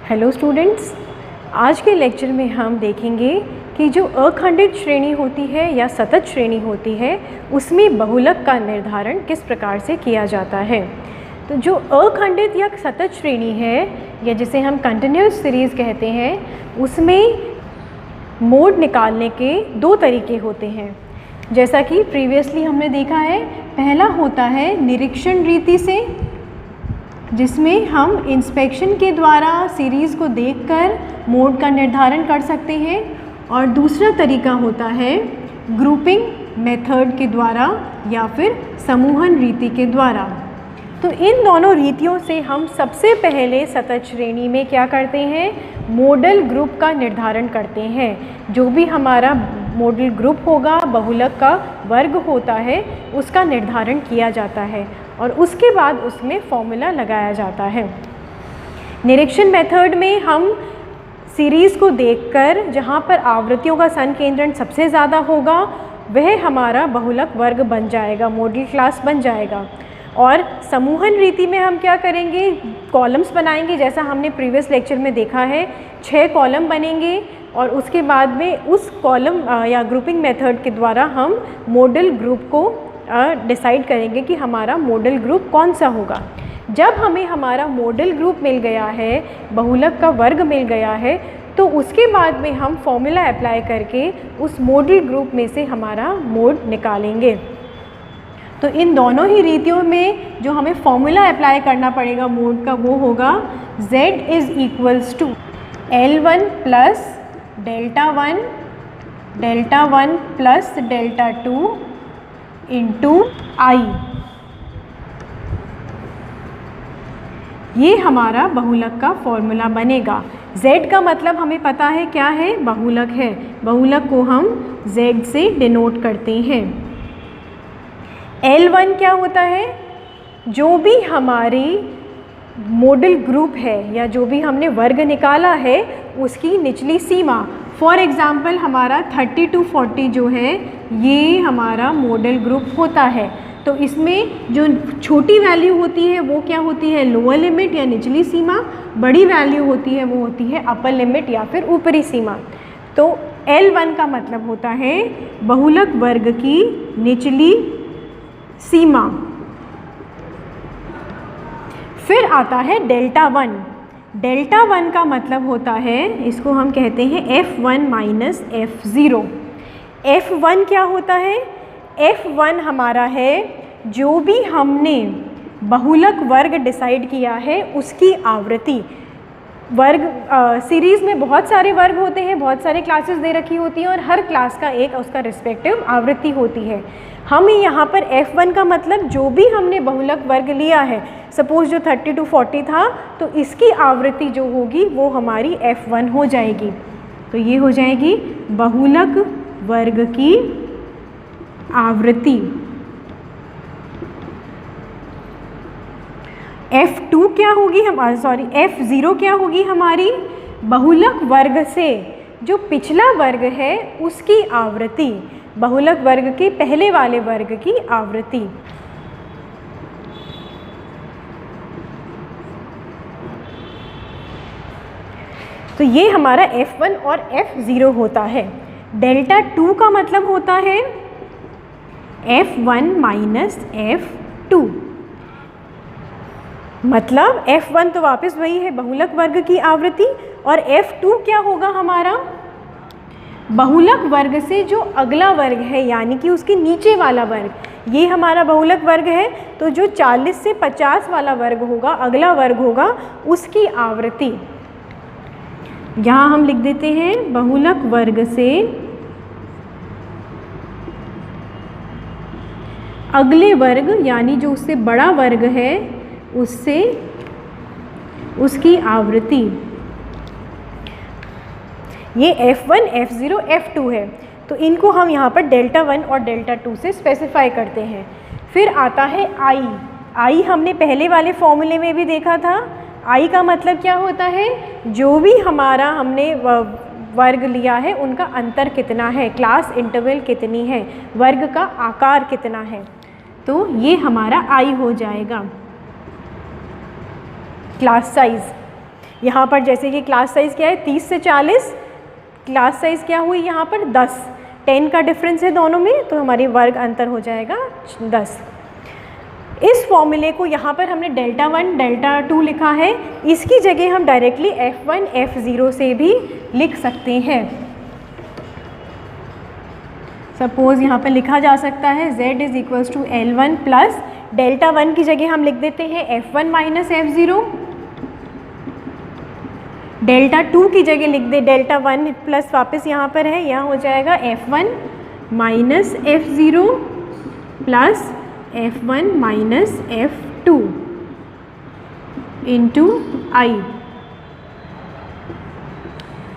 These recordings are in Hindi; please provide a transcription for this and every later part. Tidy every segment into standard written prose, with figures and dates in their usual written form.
हेलो स्टूडेंट्स, आज के लेक्चर में हम देखेंगे कि जो अखंडित श्रेणी होती है या सतत श्रेणी होती है उसमें बहुलक का निर्धारण किस प्रकार से किया जाता है। तो जो अखंडित या सतत श्रेणी है या जिसे हम कंटिन्यूअस सीरीज़ कहते हैं, उसमें मोड निकालने के दो तरीके होते हैं। जैसा कि प्रीवियसली हमने देखा है, पहला होता है निरीक्षण रीति से, जिसमें हम इंस्पेक्शन के द्वारा सीरीज़ को देखकर मोड का निर्धारण कर सकते हैं, और दूसरा तरीका होता है ग्रुपिंग मेथड के द्वारा या फिर समूहन रीति के द्वारा। तो इन दोनों रीतियों से हम सबसे पहले सतत श्रेणी में क्या करते हैं, मॉडल ग्रुप का निर्धारण करते हैं। जो भी हमारा मॉडल ग्रुप होगा, बहुलक का वर्ग होता है, उसका निर्धारण किया जाता है और उसके बाद उसमें फॉर्मूला लगाया जाता है। निरीक्षण मेथड में हम सीरीज़ को देखकर जहाँ पर आवृत्तियों का संकेंद्रण सबसे ज़्यादा होगा वह हमारा बहुलक वर्ग बन जाएगा, मॉडल क्लास बन जाएगा। और समूहन रीति में हम क्या करेंगे, कॉलम्स बनाएंगे। जैसा हमने प्रीवियस लेक्चर में देखा है, 6 कॉलम बनेंगे और उसके बाद में उस कॉलम या ग्रुपिंग मेथड के द्वारा हम मॉडल ग्रुप को डिसाइड करेंगे कि हमारा मॉडल ग्रुप कौन सा होगा। जब हमें हमारा मॉडल ग्रुप मिल गया है, बहुलक का वर्ग मिल गया है, तो उसके बाद में हम फॉर्मूला अप्लाई करके उस मॉडल ग्रुप में से हमारा मोड निकालेंगे। तो इन दोनों ही रीतियों में जो हमें फॉर्मूला अप्लाई करना पड़ेगा मोड का, वो होगा Z = L1 plus delta 1 plus delta 2 into I। ये हमारा बहुलक का फॉर्मूला बनेगा। Z का मतलब हमें पता है क्या है, बहुलक है। बहुलक को हम Z से डिनोट करते हैं। L1 क्या होता है, जो भी हमारी मॉडल ग्रुप है या जो भी हमने वर्ग निकाला है उसकी निचली सीमा। फॉर एग्ज़ाम्पल हमारा 30 to 40 जो है ये हमारा मॉडल ग्रुप होता है। तो इसमें जो छोटी वैल्यू होती है वो क्या होती है, लोअर लिमिट या निचली सीमा। बड़ी वैल्यू होती है वो होती है अपर लिमिट या फिर ऊपरी सीमा। तो L1 का मतलब होता है बहुलक वर्ग की निचली सीमा। फिर आता है डेल्टा 1। डेल्टा 1 का मतलब होता है, इसको हम कहते हैं F1 माइनस F0। F1 क्या होता है, F1 हमारा है जो भी हमने बहुलक वर्ग डिसाइड किया है उसकी आवृत्ति। वर्ग सीरीज़ में बहुत सारे वर्ग होते हैं, बहुत सारे क्लासेस दे रखी होती हैं और हर क्लास का एक उसका रिस्पेक्टिव आवृत्ति होती है। हमें यहाँ पर F1 का मतलब जो भी हमने बहुलक वर्ग लिया है, सपोज़ जो 30 to 40 था, तो इसकी आवृत्ति जो होगी वो hamaरी F1 हो जाएगी। तो ये हो जाएगी बहुलक वर्ग की आवृत्ति। F2 क्या होगी F0 क्या होगी हमारी, बहुलक वर्ग से जो पिछला वर्ग है उसकी आवृत्ति, बहुलक वर्ग के पहले वाले वर्ग की आवृत्ति। तो ये हमारा F1 और F0 होता है। डेल्टा 2 का मतलब होता है F1 माइनस F2। मतलब F1 तो वापस वही है बहुलक वर्ग की आवृत्ति, और F2 क्या होगा हमारा, बहुलक वर्ग से जो अगला वर्ग है यानी कि उसके नीचे वाला वर्ग। ये हमारा बहुलक वर्ग है, तो जो 40 से 50 वाला वर्ग होगा, अगला वर्ग होगा, उसकी आवृत्ति। यहाँ हम लिख देते हैं बहुलक वर्ग से अगले वर्ग यानी जो उससे बड़ा वर्ग है उससे उसकी आवृत्ति। ये F1, F0, F2 है, तो इनको हम यहाँ पर डेल्टा 1 और डेल्टा 2 से स्पेसिफाई करते हैं। फिर आता है I हमने पहले वाले फॉर्मूले में भी देखा था। I का मतलब क्या होता है, जो भी हमारा हमने वर्ग लिया है उनका अंतर कितना है, क्लास इंटरवल कितनी है, वर्ग का आकार कितना है। तो ये हमारा I हो जाएगा, क्लास साइज। यहाँ पर जैसे कि क्लास साइज़ क्या है 30 से 40, क्लास साइज़ क्या हुई यहाँ पर 10 का डिफरेंस है दोनों में, तो हमारी वर्ग अंतर हो जाएगा 10। इस फॉर्मूले को यहाँ पर हमने डेल्टा 1 डेल्टा 2 लिखा है, इसकी जगह हम डायरेक्टली F1 F0 से भी लिख सकते हैं। सपोज़ यहाँ पर लिखा जा सकता है Z is equals to L1 plus delta 1 की जगह हम लिख देते हैं F1 माइनस F0, डेल्टा 2 की जगह लिख दे डेल्टा 1 प्लस वापस यहाँ पर है, यहाँ हो जाएगा F1 minus F0 plus F1 minus F2 into I.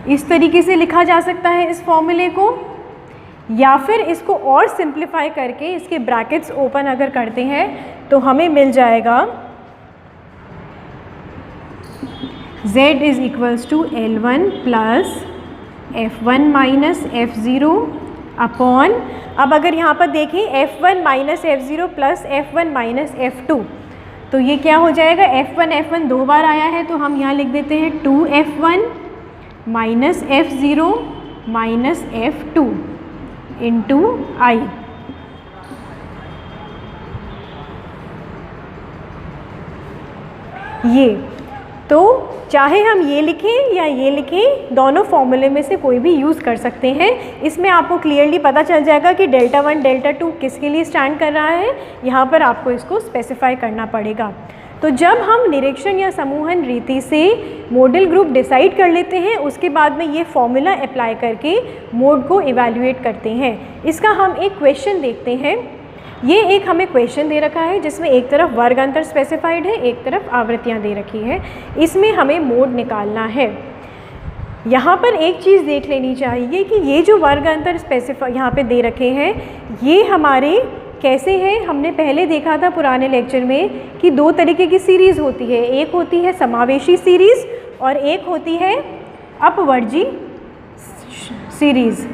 इस तरीके से लिखा जा सकता है इस फॉर्मूले को, या फिर इसको और सिंप्लीफाई करके इसके ब्रैकेट्स ओपन अगर करते हैं तो हमें मिल जाएगा Z is equals to L1 plus F1 minus F0 upon, अब अगर यहाँ पर देखें F1 minus F0 plus F1 minus F2, तो ये क्या हो जाएगा, F1 दो बार आया है तो हम यहाँ लिख देते हैं 2F1 minus F0 minus F2 into आई। ये तो चाहे हम ये लिखें या ये लिखें, दोनों फॉर्मूले में से कोई भी यूज़ कर सकते हैं। इसमें आपको क्लियरली पता चल जाएगा कि डेल्टा 1 डेल्टा 2 किसके लिए स्टैंड कर रहा है, यहाँ पर आपको इसको स्पेसिफाई करना पड़ेगा। तो जब हम निरीक्षण या समूहन रीति से मॉडल ग्रुप डिसाइड कर लेते हैं, उसके बाद में ये फॉर्मूला अप्लाई करके मोड को इवैल्यूएट करते हैं। इसका हम एक क्वेश्चन देखते हैं। ये एक हमें क्वेश्चन दे रखा है जिसमें एक तरफ वर्ग अंतर स्पेसिफाइड है, एक तरफ आवृत्तियाँ दे रखी है, इसमें हमें मोड निकालना है। यहाँ पर एक चीज़ देख लेनी चाहिए कि ये जो वर्ग अंतर स्पेसिफाई यहाँ पे दे रखे हैं, ये हमारे कैसे हैं। हमने पहले देखा था पुराने लेक्चर में कि दो तरीके की सीरीज़ होती है, एक होती है समावेशी सीरीज़ और एक होती है अपवर्जी सीरीज़।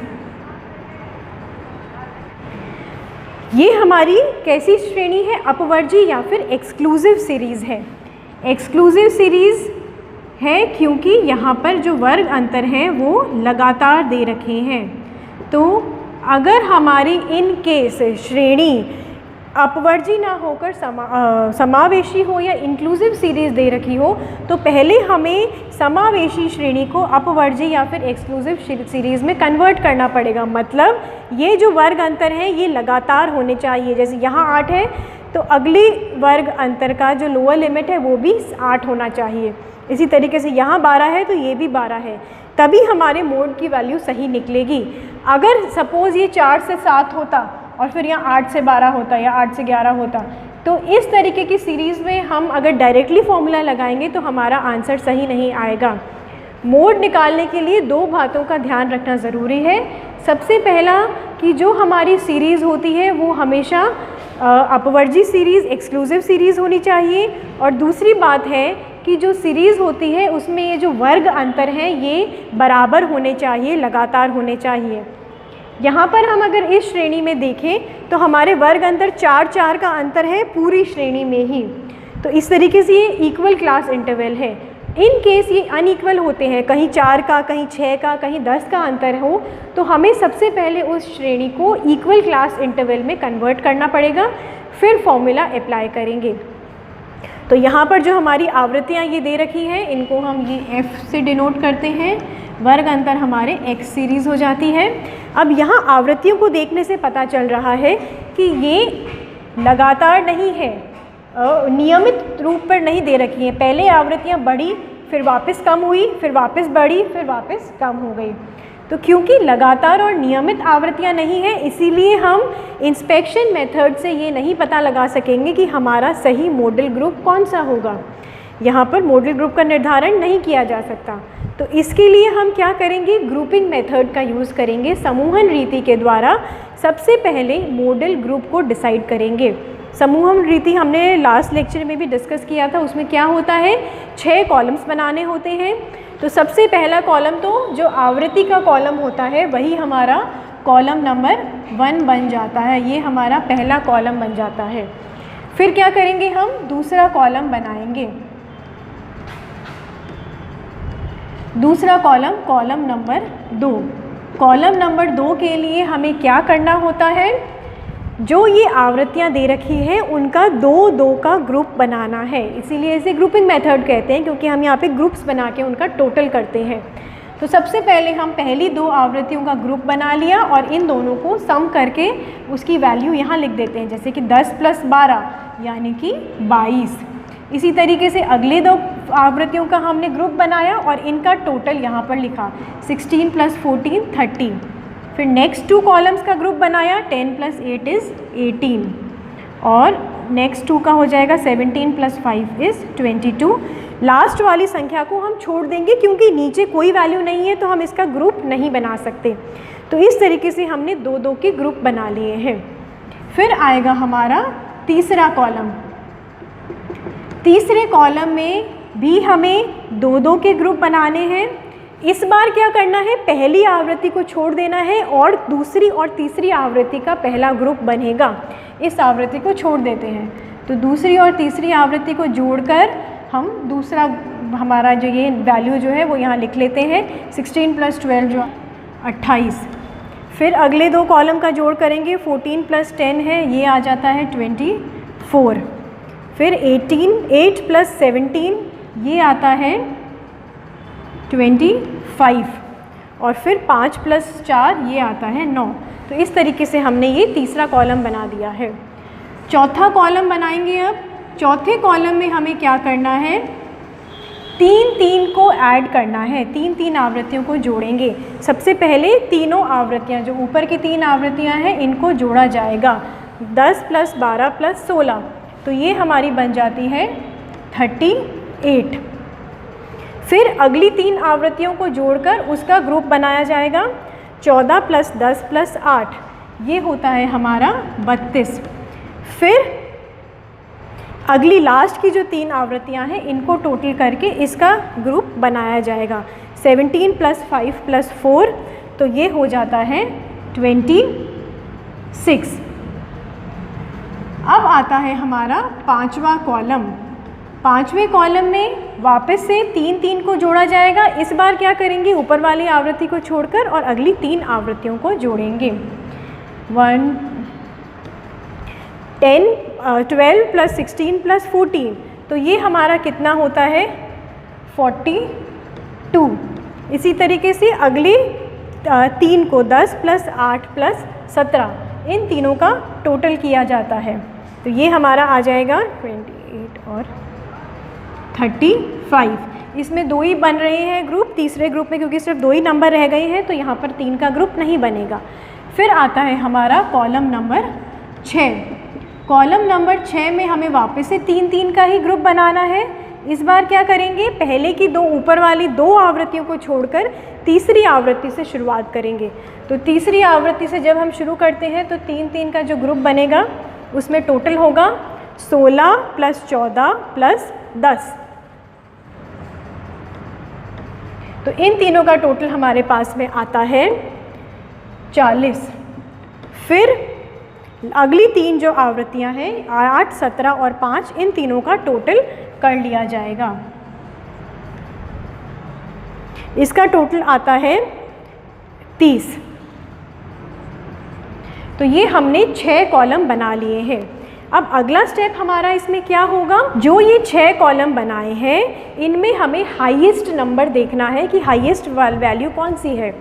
ये हमारी कैसी श्रेणी है, अपवर्जी या फिर एक्सक्लूसिव सीरीज़ है। एक्सक्लूसिव सीरीज़ है क्योंकि यहाँ पर जो वर्ग अंतर हैं वो लगातार दे रखे हैं। तो अगर हमारी इन केस श्रेणी अपवर्जी ना होकर समावेशी हो या इंक्लूसिव सीरीज़ दे रखी हो, तो पहले हमें समावेशी श्रेणी को अपवर्जी या फिर एक्सक्लूसिव सीरीज़ में कन्वर्ट करना पड़ेगा। मतलब ये जो वर्ग अंतर है ये लगातार होने चाहिए। जैसे यहाँ 8 है तो अगली वर्ग अंतर का जो लोअर लिमिट है वो भी 8 होना चाहिए। इसी तरीके से यहाँ 12 है तो ये भी 12 है, तभी हमारे मोड की वैल्यू सही निकलेगी। अगर सपोज़ ये 4 से 7 होता और फिर यहाँ 8 से 12 होता या 8 से 11 होता, तो इस तरीके की सीरीज़ में हम अगर डायरेक्टली फॉर्मूला लगाएंगे तो हमारा आंसर सही नहीं आएगा। मोड निकालने के लिए दो बातों का ध्यान रखना ज़रूरी है। सबसे पहला कि जो हमारी सीरीज़ होती है वो हमेशा अपवर्जी सीरीज़, एक्सक्लूसिव सीरीज़ होनी चाहिए। और दूसरी बात है कि जो सीरीज़ होती है उसमें ये जो वर्ग अंतर हैं ये बराबर होने चाहिए, लगातार होने चाहिए। यहाँ पर हम अगर इस श्रेणी में देखें तो हमारे वर्ग अंतर 4 का अंतर है पूरी श्रेणी में ही। तो इस तरीके से ये इक्वल क्लास इंटरवल है। इन केस ये अनइक्वल होते हैं, कहीं 4 का, कहीं 6 का, कहीं 10 का अंतर हो, तो हमें सबसे पहले उस श्रेणी को इक्वल क्लास इंटरवल में कन्वर्ट करना पड़ेगा, फिर फॉर्मूला अप्लाई करेंगे। तो यहाँ पर जो हमारी आवृत्तियाँ ये दे रखी हैं, इनको हम ये F से डिनोट करते हैं। वर्ग अंतर हमारे X सीरीज़ हो जाती है। अब यहाँ आवृत्तियों को देखने से पता चल रहा है कि ये लगातार नहीं है, नियमित रूप पर नहीं दे रखी हैं। पहले आवृत्तियाँ बढ़ी, फिर वापस कम हुई, फिर वापस बढ़ी, फिर वापस कम हो गई। तो क्योंकि लगातार और नियमित आवृत्तियाँ नहीं हैं, इसीलिए हम इंस्पेक्शन मेथड से ये नहीं पता लगा सकेंगे कि हमारा सही मॉडल ग्रुप कौन सा होगा। यहाँ पर मॉडल ग्रुप का निर्धारण नहीं किया जा सकता। तो इसके लिए हम क्या करेंगे, ग्रुपिंग मेथड का यूज़ करेंगे। समूहन रीति के द्वारा सबसे पहले मॉडल ग्रुप को डिसाइड करेंगे। समूहन रीति हमने लास्ट लेक्चर में भी डिस्कस किया था। उसमें क्या होता है, 6 कॉलम्स बनाने होते हैं। तो सबसे पहला कॉलम तो जो आवृत्ति का कॉलम होता है वही हमारा कॉलम नंबर 1 बन जाता है। ये हमारा पहला कॉलम बन जाता है। फिर क्या करेंगे, हम दूसरा कॉलम बनाएंगे। दूसरा column, column number 2। Column number 2 के लिए हमें क्या करना होता है, जो ये आवृत्तियाँ दे रखी हैं उनका 2-2 का ग्रुप बनाना है। इसीलिए इसे ग्रुपिंग मेथड कहते हैं, क्योंकि हम यहाँ पे ग्रुप्स बना के उनका टोटल करते हैं। तो सबसे पहले हम पहली 2 आवृत्तियों का ग्रुप बना लिया और इन दोनों को सम करके उसकी वैल्यू यहाँ लिख देते हैं, जैसे कि 10 + 12 यानी कि 22। इसी तरीके से अगले 2 आवृत्तियों का हमने ग्रुप बनाया और इनका टोटल यहाँ पर लिखा, 16 + 14 30। फिर नेक्स्ट 2 कॉलम्स का ग्रुप बनाया, 10 + 8 = 18 और नेक्स्ट 2 का हो जाएगा 17 + 5 = 22। लास्ट वाली संख्या को हम छोड़ देंगे क्योंकि नीचे कोई वैल्यू नहीं है तो हम इसका ग्रुप नहीं बना सकते। तो इस तरीके से हमने 2-2 के ग्रुप बना लिए हैं। फिर आएगा हमारा तीसरा कॉलम। तीसरे कॉलम में भी हमें 2-2 के ग्रुप बनाने हैं। इस बार क्या करना है, पहली आवृत्ति को छोड़ देना है और दूसरी और तीसरी आवृत्ति का पहला ग्रुप बनेगा। इस आवृत्ति को छोड़ देते हैं तो दूसरी और तीसरी आवृत्ति को जोड़कर हम दूसरा हमारा जो ये वैल्यू जो है वो यहाँ लिख लेते हैं, 16 + 12 जो 28। फिर अगले 2 कॉलम का जोड़ करेंगे, 14 + 10 है, ये आ जाता है 24। फिर 8 + 17 ये आता है 25 और फिर 5 + 4 ये आता है 9। तो इस तरीके से हमने ये तीसरा कॉलम बना दिया है। चौथा कॉलम बनाएंगे। अब चौथे कॉलम में हमें क्या करना है, 3-3 को ऐड करना है, 3-3 आवृत्तियों को जोड़ेंगे। सबसे पहले तीनों आवृत्तियाँ, जो ऊपर की 3 आवृत्तियाँ हैं, इनको जोड़ा जाएगा, 10 + 12 + 16। तो ये हमारी बन जाती है 38। फिर अगली 3 आवृत्तियों को जोड़कर उसका ग्रुप बनाया जाएगा, 14 + 10 + 8 ये होता है हमारा 32। फिर अगली लास्ट की जो 3 आवृत्तियां हैं इनको टोटल करके इसका ग्रुप बनाया जाएगा, 17 + 5 + 4 तो ये हो जाता है 26। अब आता है हमारा 5वां कॉलम। 5वें कॉलम में वापस से 3-3 को जोड़ा जाएगा। इस बार क्या करेंगे, ऊपर वाली आवृत्ति को छोड़कर और अगली 3 आवृत्तियों को जोड़ेंगे, 12 + 16 + 14 तो ये हमारा कितना होता है, 42। इसी तरीके से अगले 3 को 10 + 8 + 17 इन तीनों का टोटल किया जाता है। तो ये हमारा आ जाएगा 28 और 35। इसमें 2 ही बन रहे हैं ग्रुप, तीसरे ग्रुप में क्योंकि सिर्फ 2 ही नंबर रह गए हैं तो यहाँ पर 3 का ग्रुप नहीं बनेगा। फिर आता है हमारा कॉलम नंबर 6। कॉलम नंबर 6 में हमें वापस से 3-3 का ही ग्रुप बनाना है। इस बार क्या करेंगे, पहले की 2 ऊपर वाली 2 आवृत्तियों को छोड़कर तीसरी आवृत्ति से शुरुआत करेंगे। तो तीसरी आवृत्ति से जब हम शुरू करते हैं तो 3-3 का जो ग्रुप बनेगा उसमें टोटल होगा 16 + 14 + 10। तो इन तीनों का टोटल हमारे पास में आता है 40। फिर अगली 3 जो आवृत्तियां हैं 8, 17 और 5 इन तीनों का टोटल कर लिया जाएगा। इसका टोटल आता है 30। तो ये हमने 6 कॉलम बना लिए हैं। अब अगला स्टेप हमारा इसमें क्या होगा, जो ये 6 कॉलम बनाए हैं इनमें हमें हाईएस्ट नंबर देखना है कि हाईएस्ट वैल्यू कौन सी है।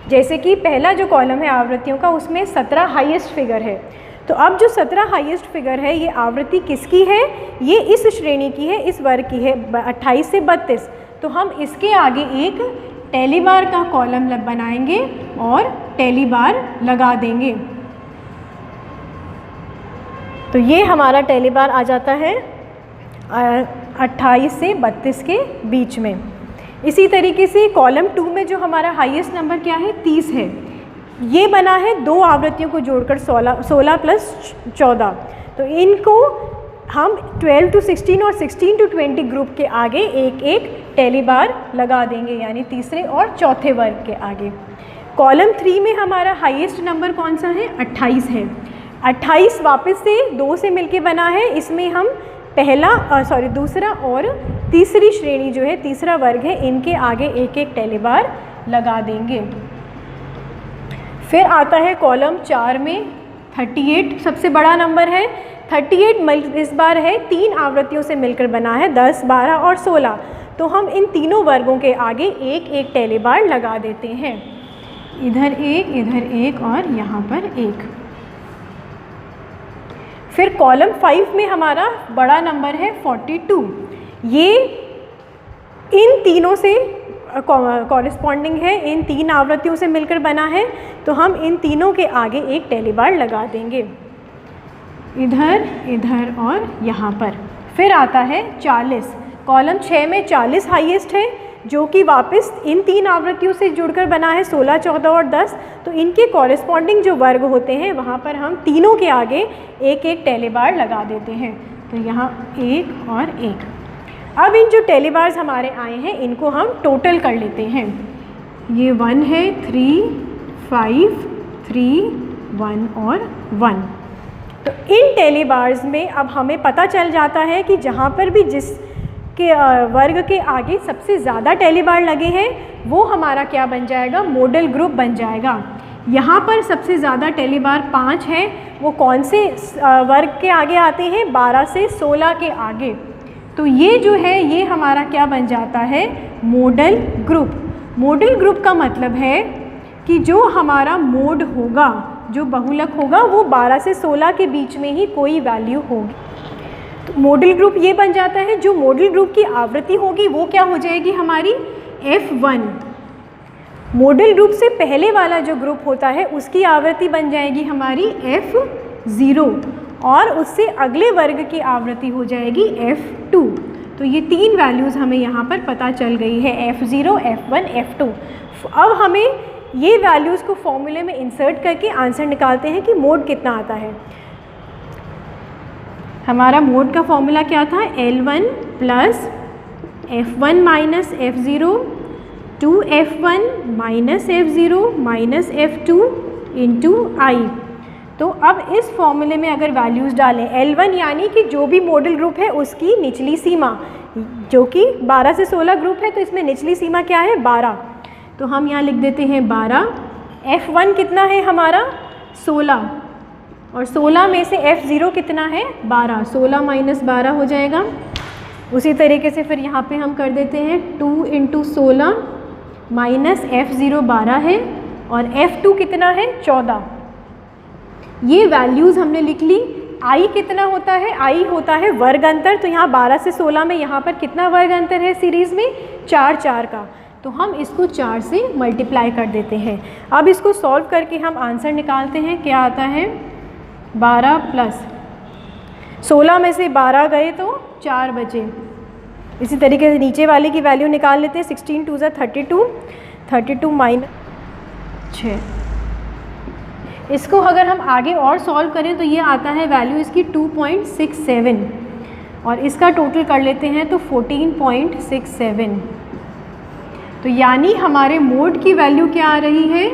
जैसे कि पहला जो कॉलम है आवृत्तियों का उसमें 17 हाईएस्ट फिगर है। तो अब जो 17 हाईएस्ट फिगर है ये आवृत्ति किसकी है, ये इस श्रेणी की है, इस वर्ग की है, 28 से 32। तो हम इसके आगे एक टेली बार का कॉलम बनाएंगे और टेली बार लगा देंगे। तो ये हमारा टेली बार आ जाता है 28 से 32 के बीच में। इसी तरीके से कॉलम 2 में जो हमारा हाईएस्ट नंबर क्या है 30 है। ये बना है 2 आवृत्तियों को जोड़कर 16 + 14। तो इनको हम 12 to 16 और 16 to 20 ग्रुप के आगे एक एक टेली बार लगा देंगे, यानी तीसरे और चौथे वर्ग के आगे। कॉलम 3 में हमारा हाईएस्ट नंबर कौन सा है, 28 है। 28 वापस से 2 से मिलके बना है। इसमें हम दूसरा और तीसरी श्रेणी जो है, तीसरा वर्ग है, इनके आगे एक एक टेलीबार लगा देंगे। फिर आता है कॉलम 4 में 38 सबसे बड़ा नंबर है। 38 इस बार है 3 आवृत्तियों से मिलकर बना है, 10, 12 और 16। तो हम इन तीनों वर्गों के आगे एक एक टेलीबार लगा देते हैं, इधर एक और यहाँ पर एक। फिर कॉलम 5 में हमारा बड़ा नंबर है 42। ये इन तीनों से कॉरेस्पॉन्डिंग है, इन 3 आवृत्तियों से मिलकर बना है। तो हम इन तीनों के आगे एक टेलीबार लगा देंगे, इधर और यहाँ पर। फिर आता है 40। कॉलम 6 में 40 हाईएस्ट है, जो कि वापस इन 3 आवृत्तियों से जुड़कर बना है, 16, 14 और 10। तो इनके कॉरेस्पॉन्डिंग जो वर्ग होते हैं वहाँ पर हम तीनों के आगे एक एक टेलीबार लगा देते हैं। तो यहाँ एक और एक। अब इन जो टेलीबार्स हमारे आए हैं इनको हम टोटल कर लेते हैं। ये 1 है, 3, 5, 3, 1 और 1। तो इन टेलीबार्स में अब हमें पता चल जाता है कि जहाँ पर भी जिस के वर्ग के आगे सबसे ज़्यादा टेलीबार लगे हैं वो हमारा क्या बन जाएगा, मॉडल ग्रुप बन जाएगा। यहाँ पर सबसे ज़्यादा टेलीबार 5 है, वो कौन से वर्ग के आगे आते हैं, 12 से 16 के आगे। तो ये जो है ये हमारा क्या बन जाता है, मॉडल ग्रुप। मॉडल ग्रुप का मतलब है कि जो हमारा मोड होगा, जो बहुलक होगा, वो 12 से 16 के बीच में ही कोई वैल्यू होगी। तो मॉडल ग्रुप ये बन जाता है। जो मॉडल ग्रुप की आवृत्ति होगी वो क्या हो जाएगी हमारी, F1। मॉडल ग्रुप से पहले वाला जो ग्रुप होता है उसकी आवृत्ति बन जाएगी हमारी F0 और उससे अगले वर्ग की आवृत्ति हो जाएगी F2। तो ये 3 वैल्यूज़ हमें यहाँ पर पता चल गई है, F0, F1, F2। अब हमें ये वैल्यूज़ को फॉर्मूले में इंसर्ट करके आंसर निकालते हैं कि मोड कितना आता है। हमारा मोड का फॉर्मूला क्या था, L1 plus F1 minus F0 2F1 minus F0 minus F2 into I। तो अब इस फॉर्मूले में अगर वैल्यूज़ डालें, L1 यानी कि जो भी मॉडल ग्रुप है उसकी निचली सीमा, जो कि 12 से 16 ग्रुप है, तो इसमें निचली सीमा क्या है, 12। तो हम यहाँ लिख देते हैं 12। F1 कितना है हमारा, 16, और 16 में से F0 कितना है, 12। 16 माइनस 12 हो जाएगा। उसी तरीके से फिर यहाँ पे हम कर देते हैं 2 इंटू 16 माइनस F0 12 है और F2 कितना है, 14। ये वैल्यूज़ हमने लिख ली। I कितना होता है, I होता है वर्ग अंतर। तो यहाँ 12 से 16 में यहाँ पर कितना वर्ग अंतर है सीरीज़ में, 4 4 का। तो हम इसको 4 से मल्टीप्लाई कर देते हैं। अब इसको सॉल्व करके हम आंसर निकालते हैं। क्या आता है, 12 प्लस 16 में से 12 गए तो 4 बचे। इसी तरीके से नीचे वाले की वैल्यू निकाल लेते हैं। 16 2 32, 32 माइनस 6। इसको अगर हम आगे और सॉल्व करें तो ये आता है वैल्यू इसकी 2.67 और इसका टोटल कर लेते हैं तो 14.67। तो यानी हमारे मोड की वैल्यू क्या आ रही है,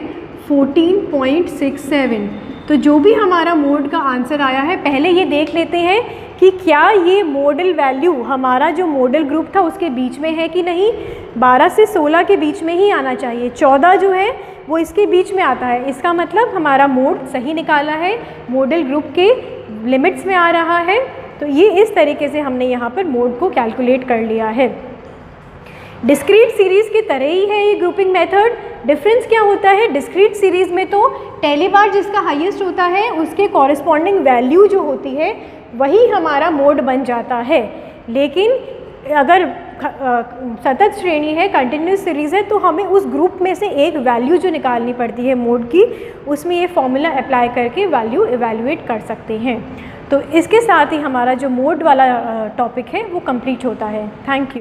14.67। तो जो भी हमारा मोड का आंसर आया है, पहले ये देख लेते हैं कि क्या ये मॉडल वैल्यू हमारा जो मॉडल ग्रुप था उसके बीच में है कि नहीं। 12 से 16 के बीच में ही आना चाहिए। 14 जो है वो इसके बीच में आता है, इसका मतलब हमारा मोड सही निकाला है, मॉडल ग्रुप के लिमिट्स में आ रहा है। तो ये इस तरीके से हमने यहाँ पर मोड को कैलकुलेट कर लिया है। डिस्क्रीट सीरीज़ की तरह ही है ये ग्रुपिंग मेथड। डिफरेंस क्या होता है, डिस्क्रीट सीरीज़ में तो टेलीबार जिसका हाईएस्ट होता है उसके कॉरेस्पॉन्डिंग वैल्यू जो होती है वही हमारा मोड बन जाता है। लेकिन अगर सतत श्रेणी है, कंटिन्यूस सीरीज़ है, तो हमें उस ग्रुप में से एक वैल्यू जो निकालनी पड़ती है मोड की, उसमें ये फॉर्मूला अप्लाई करके वैल्यू इवैल्यूएट कर सकते हैं। तो इसके साथ ही हमारा जो मोड वाला टॉपिक है वो कंप्लीट होता है। Thank you.